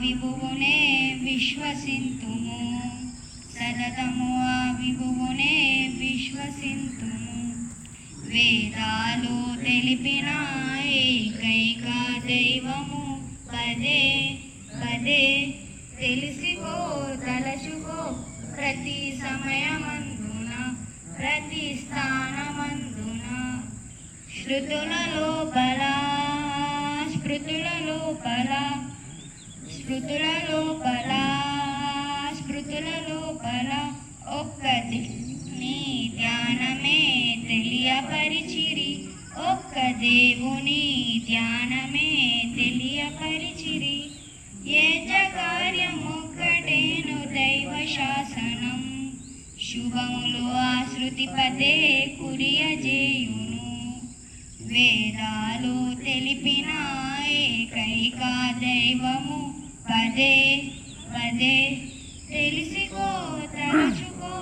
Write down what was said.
విభువునే విశ్వసింతుము, సతతము ఆ విభువునే విశ్వసింతుము. వేదాలు తెలిపిన ఏకైక దైవము పదే పదే తెలిసికో తలచుకో, ప్రతి సమయమందున ప్రతి స్థానమందున. శృతుల లోపల స్మృతుల లోపల, స్మృతుల లోపల స్మృతుల లోపల ఒక్కటి నీ ధ్యానమే తెలియపరిచిరి, ఒక్క దేవుని ధ్యానమే తెలియపరిచిరి. ఏ కార్యమొక్కటేను దైవ శాసనం, శుభములు ఆశ్రుతి పదే కురియజేయును. వేదాలు తెలిపిన ఏకైక దైవము పదే పదే తెలిసికో తలచుకో,